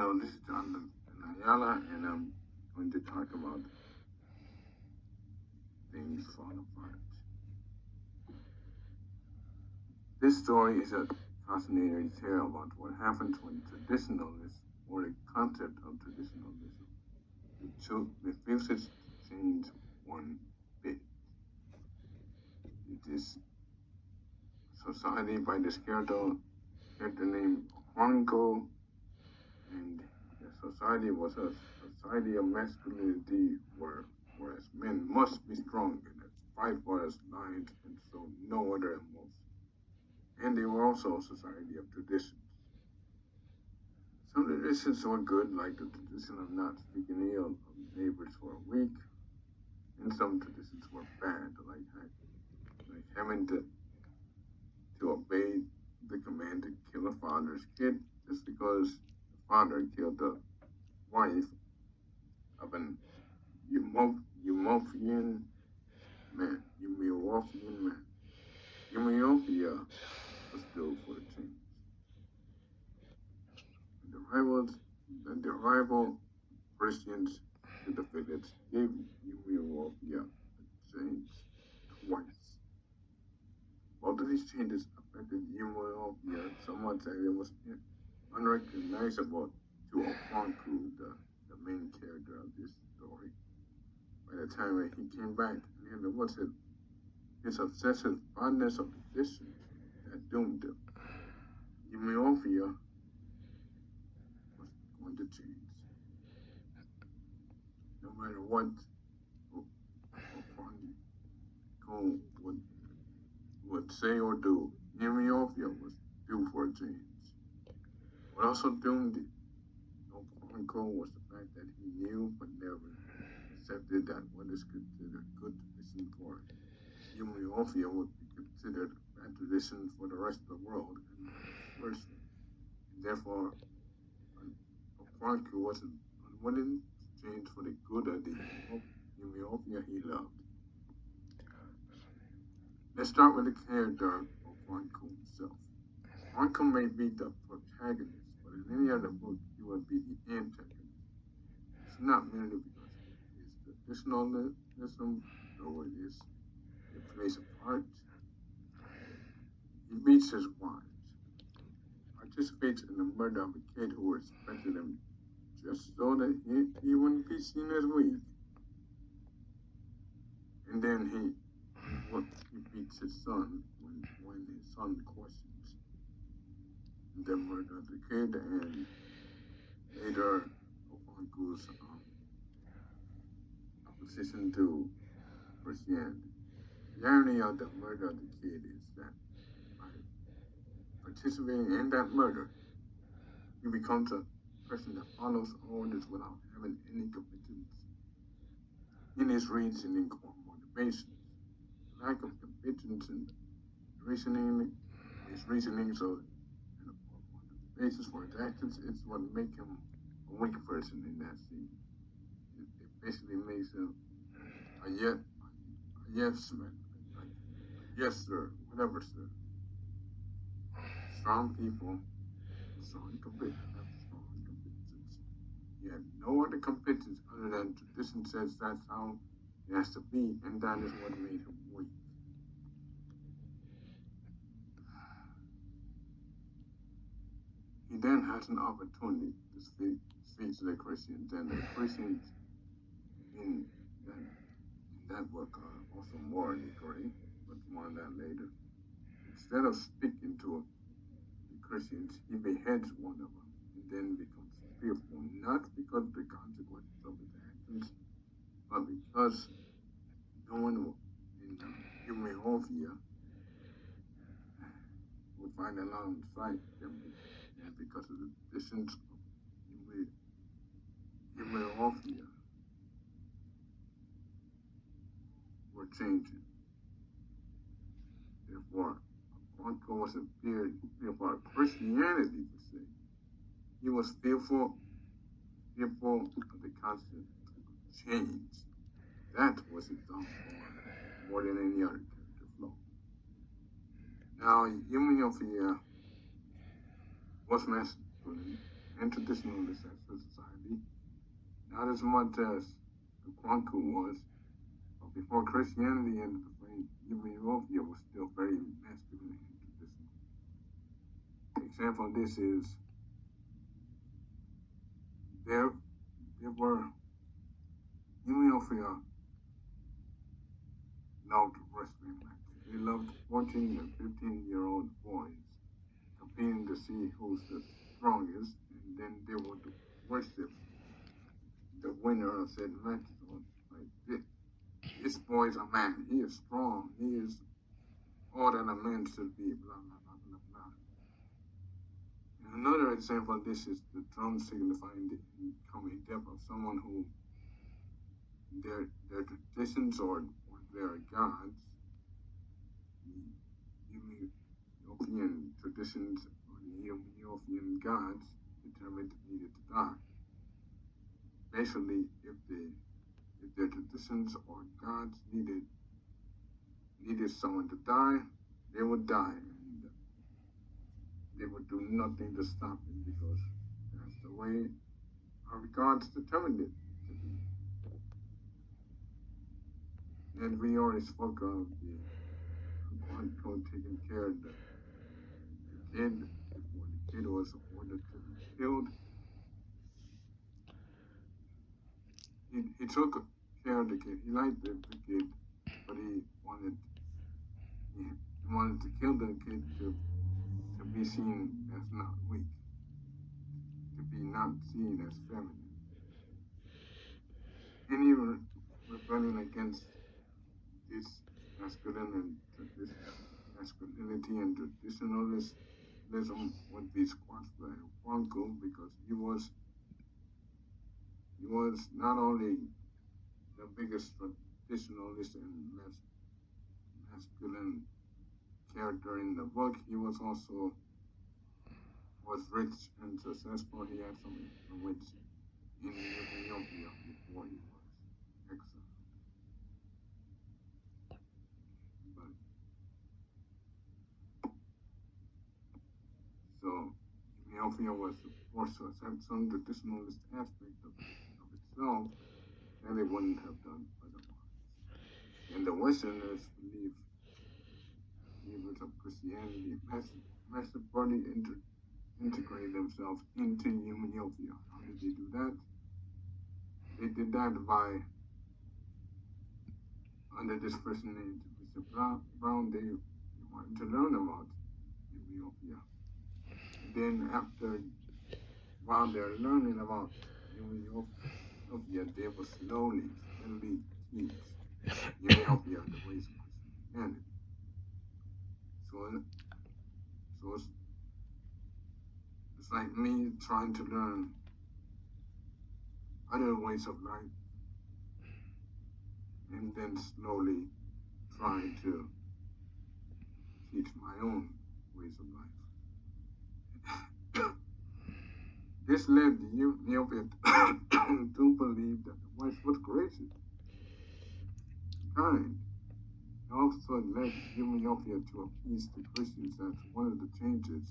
Hello, this is Jonathan Ayala, and I'm going to talk about things falling apart. This story is a fascinating tale about what happens when traditionalists, or the concept of traditionalism, refuses to change one bit. It is society by this character named Hongo, and the society was a society of masculinity whereas men must be strong and fight for his lions and so no other emotion. And they were also a society of traditions. Some traditions were good, like the tradition of not speaking ill of neighbors for a week, and some traditions were bad, like having to obey the command to kill a father's kid just because the father killed the wife of an Eumopian man. Eumopian man. Ethiopia was built for the change. And the rival Christians to the village gave Ethiopia a change twice. Both of these changes affected Ethiopia so much that it was unrecognizable to Ofonku, the main character of this story. By the time that he came back, and it was his obsessive fondness of tradition that doomed him. Ethiopia was going to change. No matter what Ofonku would say or do, Ethiopia was due for a change. What also doomed Ofonku was the fact that he knew but never accepted that what is considered good tradition for Ethiopia would be considered bad tradition for the rest of the world, and vice versa. And therefore, Ofonku wasn't unwilling to change for the good of the Ethiopia he loved. Let's start with the character of Ofonku himself. Ofonku may be the protagonist, but in any other book, he would be the antagonist. It's not merely because he is traditionalism, though it plays a part. He beats his wives, participates in the murder of a kid who respected him just so that he wouldn't be seen as weak. And then he beats his son when his son questions the murder of the kid, and later Ofonku's opposition to Christianity. The irony of the murder of the kid is that by participating in that murder, he becomes a person that follows orders without having any competence in his reasoning or motivations. The lack of competence in his reasoning, so and the basis for his actions is what makes him a weak person in that scene. It basically makes him a yes man, like yes sir, whatever sir. Strong people, strong competence, have strong competences. He had no other competence other than tradition says that's how it has to be, and that is what made him weak. He then has an opportunity to speak to the Christians, and the Christians in that book are also morally great, but more on that later. Instead of speaking to the Christians, he beheads one of them and then becomes fearful, not because of the consequences of his actions, but because no one in Ethiopia will find alongside them, and because of the traditions of Ethiopia were changing. Therefore, Ofonku wasn't fearful of Christianity per se. He was fearful of the constant change. That was his downfall more than any other character flaw. Now, Ethiopia was masculine and traditionalist as a society, not as much as the Kwanku was. But before Christianity entered the faith, Ethiopia was still very masculine and traditional. An example of this is there were Ethiopia loved wrestling matches. They loved 14 and 15-year-old boys competing to see who's the strongest, and then they would worship the winner of said matches. Like this boy's a man. He is strong. He is all that a man should be. Blah blah blah blah blah. And another example of this is the drum signifying the incoming death of someone who their traditions or their gods, the Ethiopian traditions or the Ethiopian gods determined needed to die. Basically, if their traditions or gods needed someone to die, they would die, and they would do nothing to stop it because that's the way our gods determined it to be. And we already spoke of the Quantico taking care of the kid before the kid was ordered to be killed. He took care of the kid. He liked the kid, but he wanted to kill the kid to be seen as not weak, to be not seen as feminine. Any rebelling against this masculinity and traditionalism would be squashed by Kwanku because he was not only the biggest traditionalist and masculine character in the book, he was also rich and successful. He had some influence in Ethiopia before he was exiled. But so Ethiopia was forced to accept some traditionalist aspect of itself that it wouldn't have done otherwise. And the Westerners believers of Christianity massively integrated themselves into Ethiopia. How did they do that? They did that by, under this person named Mr. Brown, they wanted to learn about Ethiopia. And then while they're learning about Ethiopia, they will slowly, steadily teach Ethiopia the ways of Christianity. So it's like me trying to learn other ways of life and then slowly trying to teach my own ways of life. This led the Ethiopian to believe that the West was gracious, kind. It also led Ethiopia to appease the Christians. That's one of the changes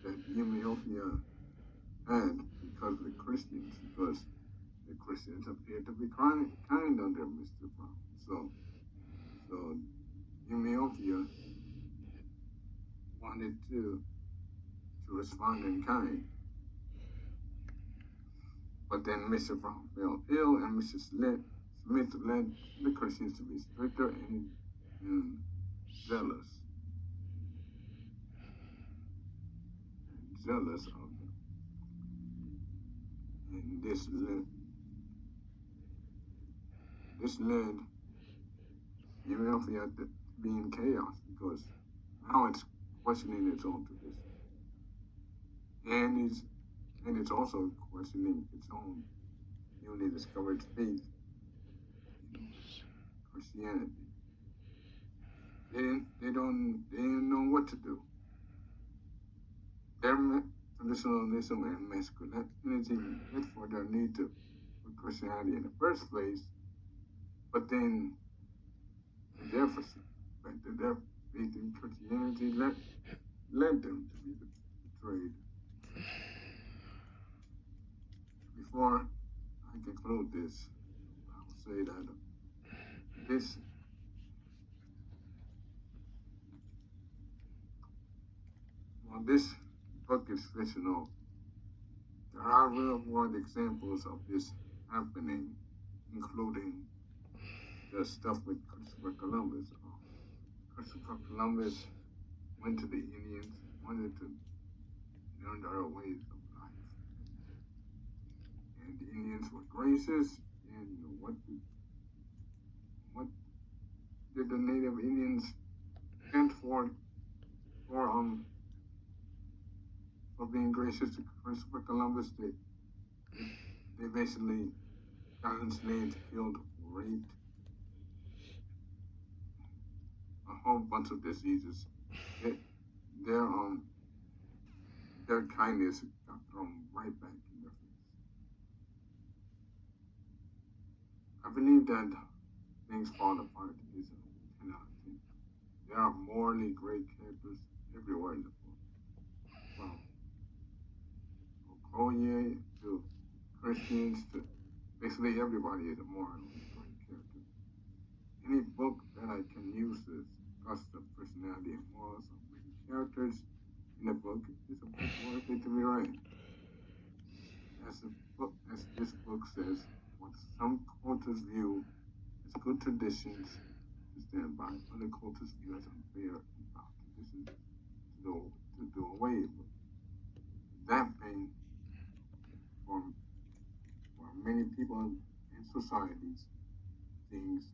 that Ethiopia had because of the Christians, because the Christians appeared to be kind under Mr. Brown. So Ethiopia wanted to respond in kind. But then Mr. Brown fell ill, and Mrs. Smith led the Christians to be stricter and zealous of them. And this led Ethiopia to be in chaos because now it's questioning its own tradition. And it's also questioning its own newly discovered faith in Christianity. They didn't know what to do. Their traditionalism and masculinity meant for their need for Christianity in the first place, but then their faith in Christianity led them to be portrayed. Before I conclude this, I will say that this while this book is fictional, there are real world examples of this happening, including the stuff with Christopher Columbus. Christopher Columbus went to the Indians, wanted to learn their ways of life. And the Indians were racist, and what did the Native Indians stand for being gracious to Christopher Columbus? They basically got enslaved, killed, raped, a whole bunch of diseases. They, their their kindness got thrown right back in their face. I believe that things fall apart is a 10 out of 10. There are morally great characters everywhere in the book. From Okoye to Christians to basically everybody is a morally great character. Any book that I can use to discuss the personality and morals of many characters in a book is a book worthy to be read. As this book says, what some cultures view as good traditions to stand by, other cultures view as unfair and foul traditions to do away with. That pain for many people and societies, things